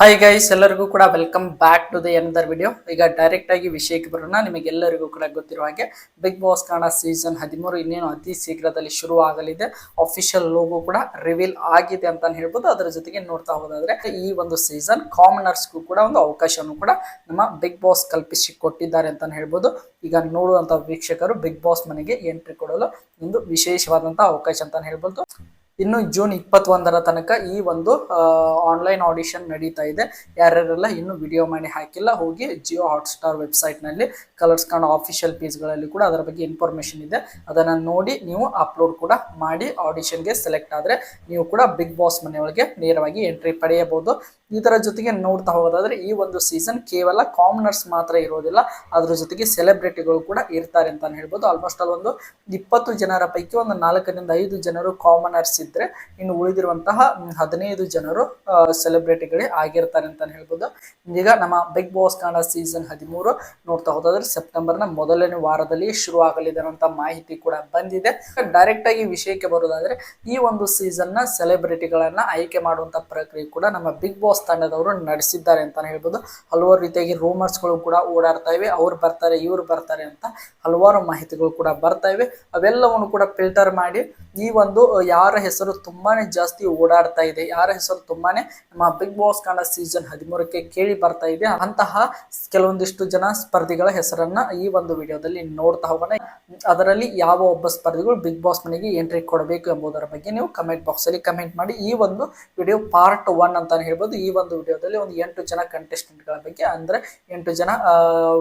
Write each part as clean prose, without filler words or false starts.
Hi guys, ಎಲ್ಲರಿಗೂ ಕೂಡ welcome back to the another video. ಈಗ ಡೈರೆಕ್ಟ್ ಆಗಿ ವಿಷಯಕ್ಕೆ ಬರೋಣ. ನಿಮಗೆಲ್ಲರಿಗೂ ಕೂಡ ಗೊತ್ತಿರುವ ಹಾಗೆ ಬಿಗ್ ಬಾಸ್ ಕನ್ನಡ ಸೀಸನ್ 13 ಇನ್ನೇನು ಅತಿ ಶೀಘ್ರದಲ್ಲಿ ಶುರು ಆಗಲಿದೆ. ಅಫಿಷಿಯಲ್ ಲೋಗೋ ಕೂಡ ರಿವೀಲ್ ಆಗಿದೆ ಅಂತ ಹೇಳ್ಬೋದು. ಅದರ ಜೊತೆಗೆ ನೋಡ್ತಾ ಹೋದಾದ್ರೆ ಈ ಒಂದು ಸೀಸನ್ ಕಾಮನರ್ಸ್ಗೂ ಕೂಡ ಒಂದು ಅವಕಾಶವನ್ನು ಕೂಡ ನಮ್ಮ ಬಿಗ್ ಬಾಸ್ ಕಲ್ಪಿಸಿ ಕೊಟ್ಟಿದ್ದಾರೆ ಅಂತ ಹೇಳ್ಬೋದು. ಈಗ ನೋಡುವಂತ ವೀಕ್ಷಕರು ಬಿಗ್ ಬಾಸ್ ಮನೆಗೆ ಎಂಟ್ರಿ ಕೊಡಲು ಒಂದು ವಿಶೇಷವಾದಂತಹ ಅವಕಾಶ ಅಂತ ಹೇಳ್ಬೋದು. ಇನ್ನು ಜೂನ್ 21ರ ತನಕ ಈ ಒಂದು ಆನ್ಲೈನ್ ಆಡಿಷನ್ ನಡೀತಾ ಇದೆ. ಯಾರ್ಯಾರೆಲ್ಲ ಇನ್ನು ವಿಡಿಯೋ ಮಾಡಿ ಹಾಕಿಲ್ಲ, ಹೋಗಿ ಜಿಯೋ ಹಾಟ್ಸ್ಟಾರ್ ವೆಬ್ಸೈಟ್ ನಲ್ಲಿ ಕಲರ್ಸ್ ಕನ್ನಡ ಆಫಿಷಿಯಲ್ ಪೇಜ್ಗಳಲ್ಲಿ ಕೂಡ ಅದರ ಬಗ್ಗೆ ಇನ್ಫಾರ್ಮೇಶನ್ ಇದೆ. ಅದನ್ನ ನೋಡಿ ನೀವು ಅಪ್ಲೋಡ್ ಕೂಡ ಮಾಡಿ ಆಡಿಷನ್ಗೆ ಸೆಲೆಕ್ಟ್ ಆದ್ರೆ ನೀವು ಕೂಡ ಬಿಗ್ ಬಾಸ್ ಮನೆಯೊಳಗೆ ನೇರವಾಗಿ ಎಂಟ್ರಿ ಪಡೆಯಬಹುದು. ಇದರ ಜೊತೆಗೆ ನೋಡ್ತಾ ಹೋಗೋದಾದ್ರೆ ಈ ಒಂದು ಸೀಸನ್ ಕೇವಲ ಕಾಮನರ್ಸ್ ಮಾತ್ರ ಇರೋದಿಲ್ಲ, ಅದ್ರ ಜೊತೆಗೆ ಸೆಲೆಬ್ರಿಟಿಗಳು ಕೂಡ ಇರ್ತಾರೆ ಅಂತ ಹೇಳ್ಬೋದು. ಆಲ್ಮೋಸ್ಟ್ ಅಲ್ಲಿ ಒಂದು 20 ಜನರ ಪೈಕಿ ಒಂದು 4 ರಿಂದ 5 ಜನರು ಕಾಮನರ್ಸ್ ಇದ್ರೆ ಇನ್ನು ಉಳಿದಿರುವಂತಹ 15 ಜನರು ಸೆಲೆಬ್ರಿಟಿಗಳೇ ಆಗಿರ್ತಾರೆ ಅಂತ ಹೇಳ್ಬೋದು. ಈಗ ನಮ್ಮ ಬಿಗ್ ಬಾಸ್ ಕನ್ನಡ ಸೀಸನ್ 13 ನೋಡ್ತಾ ಹೋದಾದ್ರೆ ಸೆಪ್ಟೆಂಬರ್ನ ಮೊದಲನೇ ವಾರದಲ್ಲಿ ಶುರು ಆಗಲಿದೆ ಅನ್ನುವಂತ ಮಾಹಿತಿ ಕೂಡ ಬಂದಿದೆ. ಡೈರೆಕ್ಟ್ ಆಗಿ ವಿಷಯಕ್ಕೆ ಬರೋದಾದ್ರೆ ಈ ಒಂದು ಸೀಸನ್ ನ ಸೆಲೆಬ್ರಿಟಿಗಳನ್ನ ಆಯ್ಕೆ ಮಾಡುವಂತ ಪ್ರಕ್ರಿಯೆ ಕೂಡ ನಮ್ಮ ಬಿಗ್ ಬಾಸ್ ತಂಡದವರು ನಡೆಸಿದ್ದಾರೆ ಅಂತ ಹೇಳ್ಬೋದು. ಹಲವಾರು ರೀತಿಯಾಗಿ ರೂಮರ್ಸ್ ಗಳು ಕೂಡ ಓಡಾಡ್ತಾ ಇವೆ. ಅವ್ರು ಬರ್ತಾರೆ, ಇವ್ರು ಬರ್ತಾರೆ ಅಂತ ಹಲವಾರು ಮಾಹಿತಿಗಳು ಕೂಡ ಬರ್ತಾ ಇವೆ. ಅವೆಲ್ಲವನ್ನು ಕೂಡ ಫಿಲ್ಟರ್ ಮಾಡಿ ಈ ಒಂದು ಯಾರ ಹೆಸರು ತುಂಬಾನೇ ಜಾಸ್ತಿ ಓಡಾಡ್ತಾ ಇದೆ, ಯಾರ ಹೆಸರು ತುಂಬಾನೇ ನಮ್ಮ ಬಿಗ್ ಬಾಸ್ ಕನ್ನಡ ಸೀಸನ್ 13ಕ್ಕೆ ಕೇಳಿ ಬರ್ತಾ ಇದೆ, ಅಂತಹ ಕೆಲವೊಂದಿಷ್ಟು ಜನ ಸ್ಪರ್ಧಿಗಳ ಹೆಸರನ್ನ ಈ ಒಂದು ವಿಡಿಯೋದಲ್ಲಿ ನೋಡ್ತಾ ಹೋಗೋಣ. ಅದರಲ್ಲಿ ಯಾವ ಒಬ್ಬ ಸ್ಪರ್ಧಿಗಳು ಬಿಗ್ ಬಾಸ್ ಮನೆಗೆ ಎಂಟ್ರಿ ಕೊಡಬೇಕು ಎಂಬುದರ ಬಗ್ಗೆ ನೀವು ಕಮೆಂಟ್ ಬಾಕ್ಸ್ ಅಲ್ಲಿ ಕಮೆಂಟ್ ಮಾಡಿ. ಈ ಒಂದು ವಿಡಿಯೋ ಪಾರ್ಟ್ 1 ಅಂತ ಹೇಳ್ಬೋದು. ಈ ಒಂದು ವಿಡಿಯೋದಲ್ಲಿ ಒಂದು 8 ಜನ ಕಂಟೆಸ್ಟೆಂಟ್ ಗಳ ಬಗ್ಗೆ, ಅಂದ್ರೆ 8 ಜನ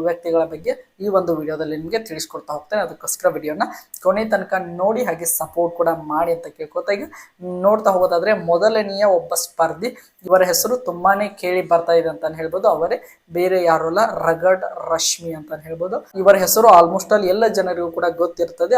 ವ್ಯಕ್ತಿಗಳ ಬಗ್ಗೆ ಈ ಒಂದು ವಿಡಿಯೋದಲ್ಲಿ ನಿಮಗೆ ತಿಳಿಸ್ಕೊಡ್ತಾ ಹೋಗ್ತೇನೆ. ಅದಕ್ಕೋಸ್ಕರ ವಿಡಿಯೋನ ಕೊನೆ ತನಕ ನೋಡಿ, ಹಾಗೆ ಸಪೋರ್ಟ್ ಕೂಡ ಮಾಡಿ ಅಂತ ಕೇಳ್ಕೊತಾ ಈಗ ನೋಡ್ತಾ ಹೋಗೋದಾದ್ರೆ ಮೊದಲನೆಯ ಒಬ್ಬ ಸ್ಪರ್ಧಿ, ಇವರ ಹೆಸರು ತುಂಬಾನೇ ಕೇಳಿ ಬರ್ತಾ ಇದೆ ಅಂತ ಹೇಳ್ಬೋದು. ಅವರೇ ಬೇರೆ ಯಾರು ಅಲ್ಲ, ರಗಡ್ ರಶ್ಮಿ ಅಂತ ಹೇಳ್ಬೋದು. ಇವರ ಹೆಸರು ಆಲ್ಮೋಸ್ಟ್ ಆಲ್ ಎಲ್ಲ ಜನರಿಗೂ ಕೂಡ ಗೊತ್ತಿರ್ತದೆ,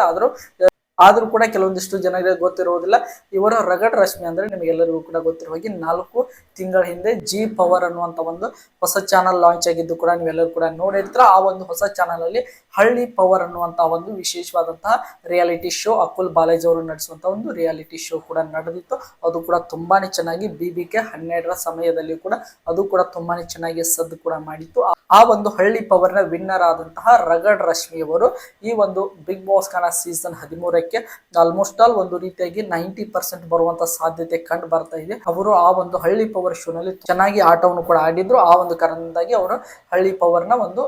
ಆದ್ರೂ ಕೂಡ ಕೆಲವೊಂದಿಷ್ಟು ಜನರಿಗೆ ಗೊತ್ತಿರುವುದಿಲ್ಲ. ಇವರ ರಗಡ್ ರಶ್ಮಿ ಅಂದ್ರೆ ನಿಮಗೆಲ್ಲರಿಗೂ ಕೂಡ ಗೊತ್ತಿರುವ ಹಾಗೆ 4 ತಿಂಗಳ ಹಿಂದೆ ಜಿ ಪವರ್ ಅನ್ನುವಂತ ಒಂದು ಹೊಸ ಚಾನಲ್ ಲಾಂಚ್ ಆಗಿದ್ದು ಕೂಡ ನೀವೆಲ್ಲರೂ ಕೂಡ ನೋಡಿರ್ತೀರ. ಆ ಒಂದು ಹೊಸ ಚಾನಲ್ ಅಲ್ಲಿ ಹಳ್ಳಿ ಪವರ್ ಅನ್ನುವಂತ ಒಂದು ವಿಶೇಷವಾದಂತಹ ರಿಯಾಲಿಟಿ ಶೋ, ಅಕುಲ್ ಬಾಲಾಜಿ ಅವರು ನಡೆಸುವಂತ ಒಂದು ರಿಯಾಲಿಟಿ ಶೋ ಕೂಡ ನಡೆದಿತ್ತು. ಅದು ಕೂಡ ತುಂಬಾನೇ ಚೆನ್ನಾಗಿ BBK 12ರ ಸಮಯದಲ್ಲಿ ಕೂಡ ಅದು ಕೂಡ ತುಂಬಾನೇ ಚೆನ್ನಾಗಿ ಸದ್ದು ಕೂಡ ಮಾಡಿತ್ತು. ಆ ಒಂದು ಹಳ್ಳಿ ಪವರ್ ನ ವಿನ್ನರ್ ಆದಂತಹ ರಗಡ್ ರಶ್ಮಿ ಅವರು ಈ ಒಂದು ಬಿಗ್ ಬಾಸ್ ಕನ್ನಡ ಸೀಸನ್ 13ಕ್ಕೆ ಆಲ್ಮೋಸ್ಟ್ ಆಲ್ ಒಂದು ರೀತಿಯಾಗಿ 90% ಬರುವಂತ ಸಾಧ್ಯತೆ ಕಂಡು ಬರ್ತಾ ಇದೆ. ಅವರು ಆ ಒಂದು ಹಳ್ಳಿ ಪವರ್ ಶೋ ನಲ್ಲಿ ಚೆನ್ನಾಗಿ ಆಟವನ್ನು ಕೂಡ ಆಡಿದ್ರು. ಆ ಒಂದು ಕಾರಣದಿಂದಾಗಿ ಅವರು ಹಳ್ಳಿ ಪವರ್ ನ ಒಂದು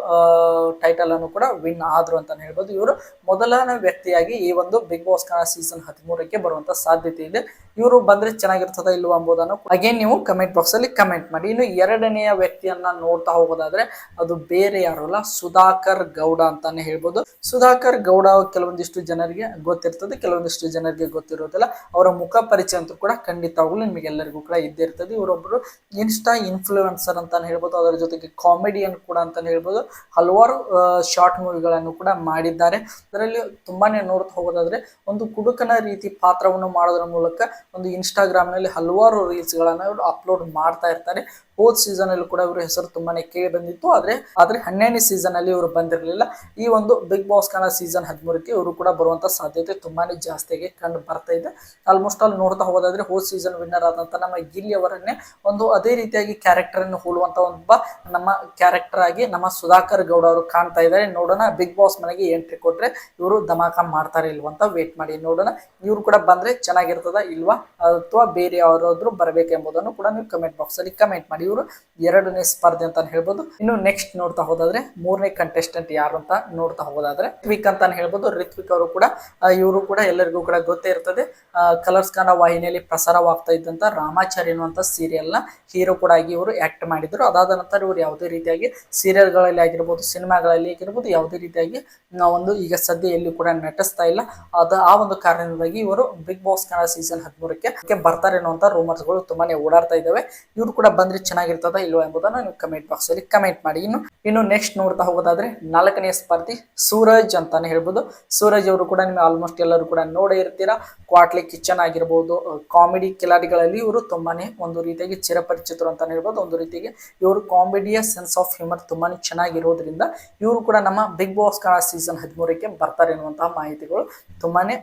ಟೈಟಲ್ ಅನ್ನು ಕೂಡ ವಿನ್ ಆದ್ರು ಅಂತ ಹೇಳ್ಬೋದು. ಇವರು ಮೊದಲನೇ ವ್ಯಕ್ತಿಯಾಗಿ ಈ ಒಂದು ಬಿಗ್ ಬಾಸ್ ಕನ್ನಡ ಸೀಸನ್ 13ಕ್ಕೆ ಬರುವಂತ ಸಾಧ್ಯತೆ ಇದೆ. ಇವರು ಬಂದ್ರೆ ಚೆನ್ನಾಗಿರ್ತದ ಇಲ್ವಾ ಎಂಬುದನ್ನು ಅಗೇನ್ ನೀವು ಕಮೆಂಟ್ ಬಾಕ್ಸ್ ಅಲ್ಲಿ ಕಮೆಂಟ್ ಮಾಡಿ. ಇನ್ನು ಎರಡನೆಯ ವ್ಯಕ್ತಿಯನ್ನ ನೋಡ್ತಾ ಹೋಗೋದಾದ್ರೆ ಅದು ಬೇರೆ ಯಾರು ಅಲ್ಲ, ಸುಧಾಕರ್ ಗೌಡ ಅಂತಾನೆ ಹೇಳ್ಬೋದು. ಸುಧಾಕರ್ ಗೌಡ ಕೆಲವೊಂದಿಷ್ಟು ಜನರಿಗೆ ಗೊತ್ತಿರ್ತದೆ, ಕೆಲವೊಂದಿಷ್ಟು ಜನರಿಗೆ ಗೊತ್ತಿರೋದಿಲ್ಲ. ಅವರ ಮುಖ ಪರಿಚಯ ಅಂತೂ ಕೂಡ ಖಂಡಿತವಾಗ್ಲೂ ನಿಮಗೆಲ್ಲರಿಗೂ ಕೂಡ ಇದ್ದೇ ಇರ್ತದೆ. ಇವರೊಬ್ಬರು ಇನ್ಸ್ಟಾ ಇನ್ಫ್ಲೂಯೆನ್ಸರ್ ಅಂತಾನೆ ಹೇಳ್ಬೋದು. ಅದರ ಜೊತೆಗೆ ಕಾಮಿಡಿಯನ್ ಕೂಡ ಅಂತಾನೆ ಹೇಳ್ಬೋದು. ಹಲವಾರು ಶಾರ್ಟ್ ಮೂವಿಗಳನ್ನು ಕೂಡ ಮಾಡಿದ್ದಾರೆ. ಅದರಲ್ಲಿ ತುಂಬಾನೇ ನೋಡ್ತಾ ಹೋಗೋದಾದ್ರೆ ಒಂದು ಕುಡುಕನ ರೀತಿ ಪಾತ್ರವನ್ನು ಮಾಡೋದ್ರ ಮೂಲಕ ಒಂದು ಇನ್ಸ್ಟಾಗ್ರಾಮ್ ನಲ್ಲಿ ಹಲವಾರು ರೀಲ್ಸ್ ಗಳನ್ನ ಇವರು ಅಪ್ಲೋಡ್ ಮಾಡ್ತಾ ಇರ್ತಾರೆ. ಹೋದ್ ಸೀಸನ್ ಅಲ್ಲಿ ಕೂಡ ಇವರು ಹೆಸರು ತುಂಬಾನೇ ಕೇಳಿ ಬಂದಿತ್ತು. ಆದ್ರೆ 12ನೇ ಸೀಸನ್ ಅಲ್ಲಿ ಇವರು ಬಂದಿರಲಿಲ್ಲ. ಈ ಒಂದು ಬಿಗ್ ಬಾಸ್ ಕನ್ನಡ ಸೀಸನ್ 13ಕ್ಕೆ ಇವರು ಕೂಡ ಬರುವಂತ ಸಾಧ್ಯತೆ ತುಂಬಾನೇ ಜಾಸ್ತಿಯಾಗಿ ಕಂಡು ಬರ್ತಾ ಇದೆ. ಆಲ್ಮೋಸ್ಟ್ ಆಲ್ ನೋಡ್ತಾ ಹೋಗೋದಾದ್ರೆ ಹೋದ್ ಸೀಸನ್ ವಿನ್ನರ್ ಆದಂತ ನಮ್ಮ ಗಿಲ್ಲಿ ಅವರನ್ನೇ ಒಂದು ಅದೇ ರೀತಿಯಾಗಿ ಕ್ಯಾರೆಕ್ಟರ್ ಅನ್ನು ಹೋಲುವಂತ ಒಬ್ಬ ನಮ್ಮ ಕ್ಯಾರೆಕ್ಟರ್ ಆಗಿ ನಮ್ಮ ಸುಧಾಕರ್ ಗೌಡ ಅವರು ಕಾಣ್ತಾ ಇದ್ದಾರೆ. ನೋಡೋಣ ಬಿಗ್ ಬಾಸ್ ಮನೆಗೆ ಎಂಟ್ರಿ ಕೊಟ್ರೆ ಇವರು ಧಮಾಕ ಮಾಡ್ತಾರೆ ಇಲ್ವಾ ಅಂತ ವೇಟ್ ಮಾಡಿ ನೋಡೋಣ. ಇವರು ಕೂಡ ಬಂದ್ರೆ ಚೆನ್ನಾಗಿರ್ತದ ಇಲ್ವಾ, ಅಥವಾ ಬೇರೆ ಯಾರಾದ್ರೂ ಬರ್ಬೇಕೆಂಬುದನ್ನು ಕೂಡ ನೀವು ಕಮೆಂಟ್ ಬಾಕ್ಸ್ ಅಲ್ಲಿ ಕಮೆಂಟ್ ಮಾಡಿ. ಇವರು ಎರಡನೇ ಸ್ಪರ್ಧೆ ಅಂತ ಹೇಳ್ಬೋದು. ಇನ್ನು ನೆಕ್ಸ್ಟ್ ನೋಡ್ತಾ ಹೋದಾದ್ರೆ ಮೂರನೇ ಕಂಟೆಸ್ಟೆಂಟ್ ಯಾರು ಅಂತ ನೋಡ್ತಾ ಹೋಗೋದಾದ್ರೆ ರಿತ್ವಿಕ್ ಅಂತ ಹೇಳ್ಬೋದು. ರಿತ್ವಿಕ್ ಅವರು ಕೂಡ ಇವರು ಕೂಡ ಎಲ್ಲರಿಗೂ ಕೂಡ ಗೊತ್ತೇ ಇರ್ತದೆ. ಕಲರ್ಸ್ ಕನ್ನಡ ವಾಹಿನಿಯಲ್ಲಿ ಪ್ರಸಾರವಾಗ್ತಾ ಇದ್ದಂತ ರಾಮಾಚಾರಿ ಅನ್ನುವಂತ ಸೀರಿಯಲ್ ನ ಹೀರೋ ಕೂಡ ಆಗಿ ಇವರು ಆಕ್ಟ್ ಮಾಡಿದ್ರು. ಅದಾದ ನಂತರ ಇವರು ಯಾವುದೇ ರೀತಿಯಾಗಿ ಸೀರಿಯಲ್ ಗಳಲ್ಲಿ ಆಗಿರ್ಬೋದು, ಸಿನಿಮಾಗಳಲ್ಲಿ ಆಗಿರ್ಬೋದು ಯಾವುದೇ ರೀತಿಯಾಗಿ ಒಂದು ಈಗ ಸದ್ಯ ಎಲ್ಲಿ ಕೂಡ ನಟಿಸ್ತಾ ಇಲ್ಲ. ಆ ಒಂದು ಕಾರಣದಿಂದಾಗಿ ಇವರು ಬಿಗ್ ಬಾಸ್ ಕನ್ನಡ ಸೀಸನ್ 13ಕ್ಕೆ ಬರ್ತಾರೆ ಅನ್ನುವಂತ ರೂಮರ್ಸ್ ಗಳು ತುಂಬಾನೇ ಓಡಾಡ್ತಾ ಇದಾವೆ. ಇವರು ಕೂಡ ಬಂದ್ರೆ ಚೆನ್ನಾಗಿರ್ತದ ಇಲ್ವಾ ಎಂಬುದನ್ನು ನೀವು ಕಮೆಂಟ್ ಬಾಕ್ಸ್ ಅಲ್ಲಿ ಕಮೆಂಟ್ ಮಾಡಿ. ಮಾಡಿ. ಇನ್ನು ನೆಕ್ಸ್ಟ್ ನೋಡ್ತಾ ಹೋಗೋದಾದ್ರೆ 4ನೇ ಸ್ಪರ್ಧಿ ಸೂರಜ್ ಅಂತಾನೆ ಹೇಳ್ಬೋದು. ಸೂರಜ್ ಅವರು ಕೂಡ ನಿಮಗೆ ಆಲ್ಮೋಸ್ಟ್ ಎಲ್ಲರೂ ಕೂಡ ನೋಡೇ ಇರ್ತೀರಾ. ಕ್ವಾಟ್ಲಿ ಕಿಚನ್ ಆಗಿರ್ಬೋದು, ಕಾಮಿಡಿ ಕಿಲಾಡಿಗಳಲ್ಲಿ ಇವರು ತುಂಬಾನೇ ಒಂದು ರೀತಿಯಾಗಿ ಚಿರಪರಿಚಿತರು ಅಂತಾನೆ ಹೇಳ್ಬೋದು. ಒಂದು ರೀತಿಯಾಗಿ ಇವರು ಕಾಮಿಡಿಯ ಸೆನ್ಸ್ ಆಫ್ ಹ್ಯೂಮರ್ ತುಂಬಾನೇ ಚೆನ್ನಾಗಿರೋದ್ರಿಂದ ಇವರು ಕೂಡ ನಮ್ಮ ಬಿಗ್ ಬಾಸ್ ಕನ್ನಡ ಸೀಸನ್ 13ಕ್ಕೆ ಬರ್ತಾರೆ ಎನ್ನುವಂತಹ ಮಾಹಿತಿಗಳು ತುಂಬಾನೇ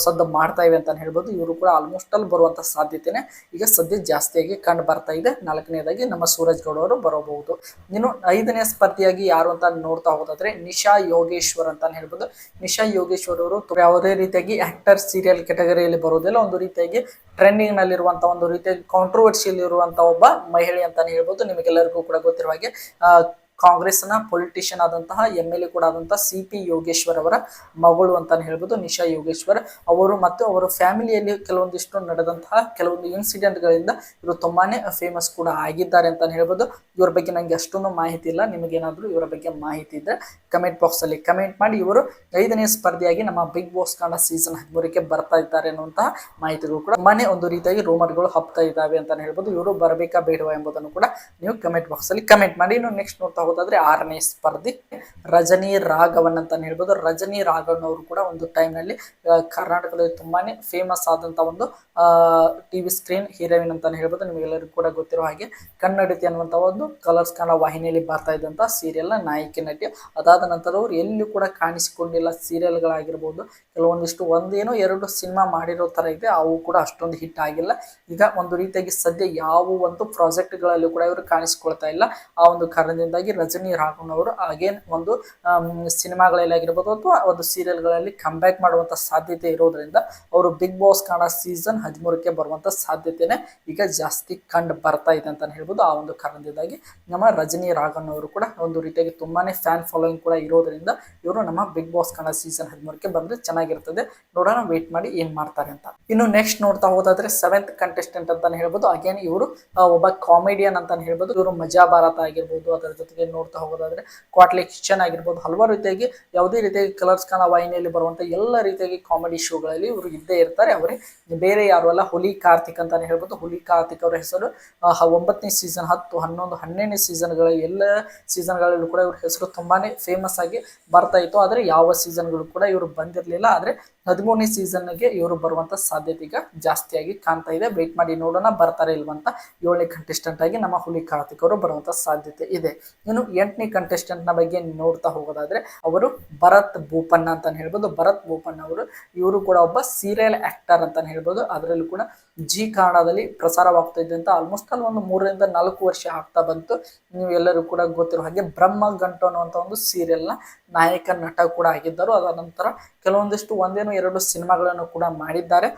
ಸದ್ದು ಮಾಡ್ತಾ ಇವೆ ಅಂತಾನೆ ಹೇಳ್ಬೋದು. ಇವರು ಕೂಡ ಆಲ್ಮೋಸ್ಟ್ ಅಲ್ಲಿ ಬರುವಂತಹ ಸಾಧ್ಯತೆನೆ ಈಗ ಸದ್ಯ ಜಾಸ್ತಿಯಾಗಿ ಕಂಡು ಬರ್ತಾ ಇದೆ. 4ನೇದಾಗಿ ನಮ್ಮ ಸೂರಜ್ ಗೌಡ ಅವರು ಬರಬಹುದು. ಇನ್ನು 5ನೇ ಸ್ಪರ್ಧಿಯಾಗಿ ಯಾರು ಅಂತ ನೋಡ್ತಾ ಹೋಗೋದಾದ್ರೆ ನಿಶಾ ಯೋಗೇಶ್ವರ್ ಅಂತಾನೆ ಹೇಳ್ಬೋದು. ನಿಶಾ ಯೋಗೇಶ್ವರ್ ಅವರು ಯಾವುದೇ ರೀತಿಯಾಗಿ ಆಕ್ಟರ್ ಸೀರಿಯಲ್ ಕೆಟಗರಿಯಲ್ಲಿ ಬರೋದಿಲ್ಲ. ಒಂದು ರೀತಿಯಾಗಿ ಟ್ರೆಂಡಿಂಗ್ ನಲ್ಲಿರುವಂತಹ ಒಂದು ರೀತಿಯಾಗಿ ಕಾಂಟ್ರವರ್ಸಿಯಲ್ ಇರುವಂತಹ ಒಬ್ಬ ಮಹಿಳೆ ಅಂತಾನೆ ಹೇಳ್ಬೋದು. ನಿಮಗೆಲ್ಲರಿಗೂ ಕೂಡ ಗೊತ್ತಿರುವ ಹಾಗೆ ಕಾಂಗ್ರೆಸ್ನ ಪೊಲಿಟಿಷಿಯನ್ ಆದಂತಹ MLA ಕೂಡ ಆದಂತಹ CP ಯೋಗೇಶ್ವರ್ ಅವರ ಮಗಳು ಅಂತಾನೆ ಹೇಳ್ಬೋದು ನಿಶಾ ಯೋಗೇಶ್ವರ್ ಅವರು. ಮತ್ತು ಅವರ ಫ್ಯಾಮಿಲಿಯಲ್ಲಿ ಕೆಲವೊಂದಿಷ್ಟು ನಡೆದಂತಹ ಕೆಲವೊಂದು ಇನ್ಸಿಡೆಂಟ್ಗಳಿಂದ ಇವರು ತುಂಬಾನೇ ಫೇಮಸ್ ಕೂಡ ಆಗಿದ್ದಾರೆ ಅಂತಾನೆ ಹೇಳ್ಬೋದು. ಇವರ ಬಗ್ಗೆ ನನಗೆ ಅಷ್ಟೊಂದು ಮಾಹಿತಿ ಇಲ್ಲ. ನಿಮಗೇನಾದ್ರೂ ಇವರ ಬಗ್ಗೆ ಮಾಹಿತಿ ಇದ್ರೆ ಕಮೆಂಟ್ ಬಾಕ್ಸ್ ಅಲ್ಲಿ ಕಮೆಂಟ್ ಮಾಡಿ. ಇವರು 5ನೇ ಸ್ಪರ್ಧಿಯಾಗಿ ನಮ್ಮ ಬಿಗ್ ಬಾಸ್ ಕನ್ನಡ ಸೀಸನ್ 13ಕ್ಕೆ ಬರ್ತಾ ಇದ್ದಾರೆ ಅನ್ನುವಂತಹ ಮಾಹಿತಿಗಳು ಕೂಡ ತುಂಬಾನೇ ಒಂದು ರೀತಿಯಾಗಿ ರೂಮರ್ಗಳು ಹಬ್ತಾ ಇದ್ದಾವೆ ಅಂತಾನೆ ಹೇಳ್ಬೋದು. ಇವರು ಬರಬೇಕಾ ಬೇಡವಾ ಎಂಬುದನ್ನು ಕೂಡ ನೀವು ಕಮೆಂಟ್ ಬಾಕ್ಸ್ ಅಲ್ಲಿ ಕಮೆಂಟ್ ಮಾಡಿ. ಇನ್ನು ನೆಕ್ಸ್ಟ್ ನೋಡ್ತಾ ಹೋದಾದ್ರೆ 6ನೇ ಸ್ಪರ್ಧಿ ರಜನಿ ರಾಘವನ್ ಅಂತಾನೆ ಹೇಳ್ಬೋದು. ರಜನಿ ರಾಘವನ್ ಅವರು ಕೂಡ ಒಂದು ಟೈಮ್ ನಲ್ಲಿ ಕರ್ನಾಟಕದಲ್ಲಿ ತುಂಬಾನೇ ಫೇಮಸ್ ಆದಂತ ಒಂದು ಟಿವಿ ಸ್ಕ್ರೀನ್ ಹೀರೋಯಿನ್ ಅಂತಾನೆ ಹೇಳ್ಬೋದು. ನಿಮಗೆಲ್ಲರಿಗೂ ಕೂಡ ಗೊತ್ತಿರೋ ಹಾಗೆ ಕನ್ನಡತಿ ಅನ್ನುವಂತ ಒಂದು ಕಲರ್ಸ್ ಕನ್ನಡ ವಾಹಿನಿಯಲ್ಲಿ ಬರ್ತಾ ಇದ್ದಂತ ಸೀರಿಯಲ್ ನ ನಾಯಕಿ ನಟಿ. ಅದಾದ ನಂತರ ಅವರು ಎಲ್ಲಿ ಕೂಡ ಕಾಣಿಸಿಕೊಂಡಿಲ್ಲ. ಸೀರಿಯಲ್ಗಳಾಗಿರ್ಬೋದು ಕೆಲವೊಂದಿಷ್ಟು ಒಂದೇನೋ 2 ಸಿನಿಮಾ ಮಾಡಿರೋ ತರ ಇದೆ, ಅವು ಕೂಡ ಅಷ್ಟೊಂದು ಹಿಟ್ ಆಗಿಲ್ಲ. ಈಗ ಒಂದು ರೀತಿಯಾಗಿ ಸದ್ಯ ಯಾವ ಒಂದು ಪ್ರಾಜೆಕ್ಟ್ಗಳಲ್ಲಿ ಕೂಡ ಇವರು ಕಾಣಿಸಿಕೊಳ್ತಾ ಇಲ್ಲ. ಆ ಒಂದು ಕಾರಣದಿಂದಾಗಿ ರಜನಿ ರಾಘವನ್ ಅವರು ಅಗೇನ್ ಒಂದು ಸಿನಿಮಾಗಳಲ್ಲಿ ಆಗಿರ್ಬೋದು ಅಥವಾ ಒಂದು ಸೀರಿಯಲ್ಗಳಲ್ಲಿ ಕಂಬ್ಯಾಕ್ ಮಾಡುವಂತ ಸಾಧ್ಯತೆ ಇರೋದ್ರಿಂದ ಅವರು ಬಿಗ್ ಬಾಸ್ ಕನ್ನಡ ಸೀಸನ್ 13ಕ್ಕೆ ಬರುವಂತ ಸಾಧ್ಯತೆನೆ ಈಗ ಜಾಸ್ತಿ ಕಂಡು ಬರ್ತಾ ಇದೆ ಅಂತಾನೆ ಹೇಳ್ಬೋದು. ಆ ಒಂದು ಕಾರಣದಿಂದಾಗಿ ನಮ್ಮ ರಜನಿ ರಾಘವನ್ ಅವರು ಕೂಡ ಒಂದು ರೀತಿಯಾಗಿ ತುಂಬಾನೇ ಫ್ಯಾನ್ ಫಾಲೋಯಿಂಗ್ ಕೂಡ ಇರೋದ್ರಿಂದ ಇವರು ನಮ್ಮ ಬಿಗ್ ಬಾಸ್ ಕನ್ನಡ ಸೀಸನ್ 13ಕ್ಕೆ ಬಂದ್ರೆ ಚೆನ್ನಾಗಿರ್ತದೆ. ನೋಡೋಣ, ವೇಟ್ ಮಾಡಿ ಏನ್ ಮಾಡ್ತಾರೆ ಅಂತ. ಇನ್ನು ನೆಕ್ಸ್ಟ್ ನೋಡ್ತಾ ಹೋದಾದ್ರೆ 7th ಕಂಟೆಸ್ಟೆಂಟ್ ಅಂತಾನೆ ಹೇಳ್ಬೋದು. ಅಗೇನ್ ಇವರು ಒಬ್ಬ ಕಾಮಿಡಿಯನ್ ಅಂತಾನೆ ಹೇಳ್ಬೋದು. ಇವರು ಮಜಾ ಭಾರತ ಆಗಿರ್ಬೋದು, ಅದರ ಜೊತೆಗೆ ನೋಡ್ತಾ ಹೋಗೋದಾದ್ರೆ ಕ್ವಾಟ್ಲಿ ಕಿಚನ್ ಆಗಿರ್ಬೋದು, ಹಲವಾರು ರೀತಿಯಾಗಿ ಯಾವುದೇ ರೀತಿಯಾಗಿ ಕಲರ್ಸ್ ಕನ್ನಡ ವಾಹಿನಿಯಲ್ಲಿ ಬರುವಂತ ಎಲ್ಲ ರೀತಿಯಾಗಿ ಕಾಮಿಡಿ ಶೋಗಳಲ್ಲಿ ಇವರು ಇದ್ದೇ ಇರ್ತಾರೆ. ಅವರೇ ಬೇರೆ ಯಾರು ಅಲ್ಲ, ಹುಲಿ ಕಾರ್ತಿಕ್ ಅಂತಾನೆ ಹೇಳ್ಬೋದು. ಹುಲಿ ಕಾರ್ತಿಕ್ ಅವರ ಹೆಸರು 9ನೇ ಸೀಸನ್ 10, 11, 12ನೇ ಸೀಸನ್ಗಳ ಎಲ್ಲ ಸೀಸನ್ಗಳಲ್ಲೂ ಕೂಡ ಇವ್ರ ಹೆಸರು ತುಂಬಾನೇ ಫೇಮಸ್ ಆಗಿ ಬರ್ತಾ ಇತ್ತು. ಆದ್ರೆ ಯಾವ ಸೀಸನ್ಗಳು ಕೂಡ ಇವರು ಬಂದಿರಲಿಲ್ಲ. ಆದ್ರೆ 13ನೇ ಸೀಸನ್ಗೆ ಇವರು ಬರುವಂತ ಸಾಧ್ಯತೆ ಈಗ ಜಾಸ್ತಿಯಾಗಿ ಕಾಣ್ತಾ ಇದೆ. ವೇಟ್ ಮಾಡಿ ನೋಡೋಣ ಬರ್ತಾರೆ ಇಲ್ವಂತ. 7ನೇ ಕಂಟೆಸ್ಟೆಂಟ್ ಆಗಿ ನಮ್ಮ ಹುಲಿ ಕಾರ್ತಿಕ್ ಅವರು ಬರುವಂತ ಸಾಧ್ಯತೆ ಇದೆ. ಇನ್ನು 8ನೇ ಕಂಟೆಸ್ಟೆಂಟ್ ನ ಬಗ್ಗೆ ನೋಡ್ತಾ ಹೋಗೋದಾದ್ರೆ ಅವರು ಭರತ್ ಬೋಪಣ್ಣ ಅಂತಾನೆ ಹೇಳ್ಬೋದು. ಭರತ್ ಬೋಪಣ್ಣ ಅವರು ಇವರು ಕೂಡ ಒಬ್ಬ ಸೀರಿಯಲ್ ಆಕ್ಟರ್ ಅಂತಾನೆ ಹೇಳ್ಬೋದು. ಅದರಲ್ಲೂ ಕೂಡ ಜಿ ಕನ್ನಡದಲ್ಲಿ ಪ್ರಸಾರವಾಗ್ತಾ ಇದ್ದಂತ ಆಲ್ಮೋಸ್ಟ್ ಅಲ್ಲಿ ಒಂದು 3 ರಿಂದ 4 ವರ್ಷ ಆಗ್ತಾ ಬಂತು. ನೀವು ಎಲ್ಲರೂ ಕೂಡ ಗೊತ್ತಿರೋ ಹಾಗೆ ಬ್ರಹ್ಮ ಗಂಟು ಅನ್ನುವಂತ ಒಂದು ಸೀರಿಯಲ್ ನ ನಾಯಕ ನಟ ಕೂಡ ಆಗಿದ್ದರು. ಅದ ನಂತರ ಕೆಲವೊಂದಿಷ್ಟು 1-2 ಸಿನಿಮಾಗಳನ್ನು ಕೂಡ ಮಾಡಿದ್ದಾರೆ.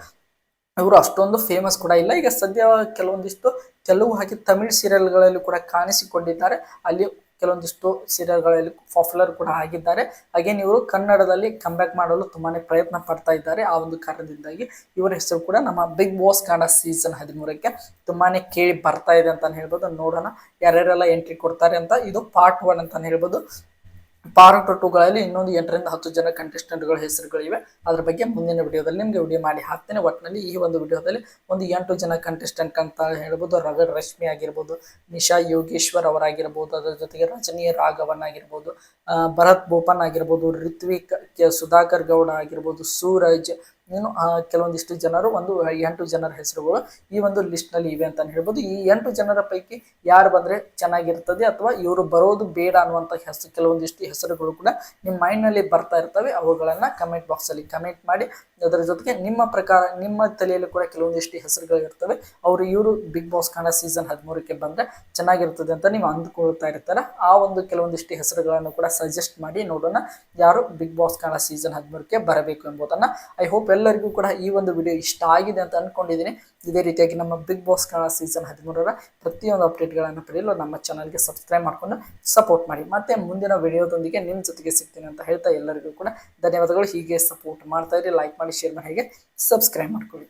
ಇವರು ಅಷ್ಟೊಂದು ಫೇಮಸ್ ಕೂಡ ಇಲ್ಲ. ಈಗ ಸದ್ಯ ಕೆಲವೊಂದಿಷ್ಟು ತೆಲುಗು ಹಾಗೆ ತಮಿಳ್ ಸೀರಿಯಲ್ಗಳಲ್ಲಿ ಕೂಡ ಕಾಣಿಸಿಕೊಂಡಿದ್ದಾರೆ. ಅಲ್ಲಿ ಕೆಲವೊಂದಿಷ್ಟು ಸೀರಿಯಲ್ಗಳಲ್ಲಿ ಪಾಪ್ಯುಲರ್ ಕೂಡ ಆಗಿದ್ದಾರೆ. ಹಾಗೇನು ಇವರು ಕನ್ನಡದಲ್ಲಿ ಕಂಬ್ಯಾಕ್ ಮಾಡಲು ತುಂಬಾನೇ ಪ್ರಯತ್ನ ಪಡ್ತಾ ಇದ್ದಾರೆ. ಆ ಒಂದು ಕಾರಣದಿಂದಾಗಿ ಇವರ ಹೆಸರು ಕೂಡ ನಮ್ಮ ಬಿಗ್ ಬಾಸ್ ಕನ್ನಡ ಸೀಸನ್ 13ಕ್ಕೆ ತುಂಬಾನೇ ಕೇಳಿ ಬರ್ತಾ ಇದೆ ಅಂತಾನೆ ಹೇಳ್ಬೋದು. ನೋಡೋಣ ಯಾರ್ಯಾರೆಲ್ಲ ಎಂಟ್ರಿ ಕೊಡ್ತಾರೆ ಅಂತ. ಇದು ಪಾರ್ಟ್ 1 ಅಂತಾನೆ ಹೇಳ್ಬೋದು. ಪಾರ್ಟ್ 2ಗಳಲ್ಲಿ ಇನ್ನೊಂದು 8 ರಿಂದ 10 ಜನ ಕಂಟೆಸ್ಟೆಂಟ್ಗಳ ಹೆಸರುಗಳಿವೆ. ಅದ್ರ ಬಗ್ಗೆ ಮುಂದಿನ ವಿಡಿಯೋದಲ್ಲಿ ನಿಮಗೆ ವಿಡಿಯೋ ಮಾಡಿ ಹಾಕ್ತೇನೆ. ಒಟ್ಟಿನಲ್ಲಿ ಈ ಒಂದು ವಿಡಿಯೋದಲ್ಲಿ ಒಂದು 8 ಜನ ಕಂಟೆಸ್ಟೆಂಟ್ ಅಂತ ಹೇಳ್ಬೋದು. ರಶ್ಮಿ ಆಗಿರ್ಬೋದು, ನಿಶಾ ಯೋಗೇಶ್ವರ್ ಅವರಾಗಿರ್ಬೋದು, ಅದರ ಜೊತೆಗೆ ರಜನಿ ರಾಘವನ್ ಆಗಿರ್ಬೋದು, ಭರತ್ ಬೋಪನ್ ಆಗಿರ್ಬೋದು, ರಿತ್ವಿಕ್, ಸುಧಾಕರ್ ಗೌಡ ಆಗಿರ್ಬೋದು, ಸೂರಜ್, ಇನ್ನು ಕೆಲವೊಂದಿಷ್ಟು ಜನರು, ಒಂದು 8 ಜನರ ಹೆಸರುಗಳು ಈ ಒಂದು ಲಿಸ್ಟ್ ನಲ್ಲಿ ಇವೆ ಅಂತಾನೆ ಹೇಳ್ಬೋದು. ಈ 8 ಜನರ ಪೈಕಿ ಯಾರು ಬಂದ್ರೆ ಚೆನ್ನಾಗಿರ್ತದೆ ಅಥವಾ ಇವರು ಬರೋದು ಬೇಡ ಅನ್ನುವಂತ ಕೆಲವೊಂದಿಷ್ಟು ಹೆಸರುಗಳು ಕೂಡ ನಿಮ್ಮ ಮೈಂಡ್ ನಲ್ಲಿ ಬರ್ತಾ ಇರ್ತವೆ. ಅವುಗಳನ್ನ ಕಮೆಂಟ್ ಬಾಕ್ಸ್ ಅಲ್ಲಿ ಕಮೆಂಟ್ ಮಾಡಿ. ಅದರ ಜೊತೆಗೆ ನಿಮ್ಮ ಪ್ರಕಾರ ನಿಮ್ಮ ತಲೆಯಲ್ಲಿ ಕೂಡ ಕೆಲವೊಂದಿಷ್ಟು ಹೆಸರುಗಳು ಇರ್ತವೆ. ಇವರು ಬಿಗ್ ಬಾಸ್ ಕನ್ನಡ ಸೀಸನ್ 13ಕ್ಕೆ ಬಂದ್ರೆ ಚೆನ್ನಾಗಿರ್ತದೆ ಅಂತ ನೀವು ಅಂದ್ಕೊಳ್ತಾ ಇರ್ತಾರೆ. ಆ ಒಂದು ಕೆಲವೊಂದಿಷ್ಟು ಹೆಸರುಗಳನ್ನು ಕೂಡ ಸಜೆಸ್ಟ್ ಮಾಡಿ. ನೋಡೋಣ ಯಾರು ಬಿಗ್ ಬಾಸ್ ಕನ್ನಡ ಸೀಸನ್ 13ಕ್ಕೆ ಬರಬೇಕು ಎಂಬುದನ್ನ. ಐ ಹೋಪ್ ಎಲ್ಲರಿಗೂ ಕೂಡ ಈ ಒಂದು ವಿಡಿಯೋ ಇಷ್ಟ ಆಗಿದೆ ಅಂತ ಅನ್ಕೊಂಡಿದ್ದೀನಿ. ಇದೇ ರೀತಿಯಾಗಿ ನಮ್ಮ ಬಿಗ್ ಬಾಸ್ ಕನ್ನಡ ಸೀಸನ್ 13ರ ಪ್ರತಿಯೊಂದು ಅಪ್ಡೇಟ್ಗಳನ್ನು ಪಡೆಯಲು ನಮ್ಮ ಚಾನಲ್ಗೆ ಸಬ್ಸ್ಕ್ರೈಬ್ ಮಾಡ್ಕೊಂಡು ಸಪೋರ್ಟ್ ಮಾಡಿ. ಮತ್ತೆ ಮುಂದಿನ ವಿಡಿಯೋದೊಂದಿಗೆ ನಿಮ್ಮ ಜೊತೆಗೆ ಸಿಗ್ತೀನಿ ಅಂತ ಹೇಳ್ತಾ ಎಲ್ಲರಿಗೂ ಕೂಡ ಧನ್ಯವಾದಗಳು. ಹೀಗೆ ಸಪೋರ್ಟ್ ಮಾಡ್ತಾ ಇರಿ, ಲೈಕ್ ಮಾಡಿ, ಶೇರ್ ಮಾಡಿ, ಹಾಗೆ ಸಬ್ಸ್ಕ್ರೈಬ್ ಮಾಡ್ಕೊಳ್ಳಿ.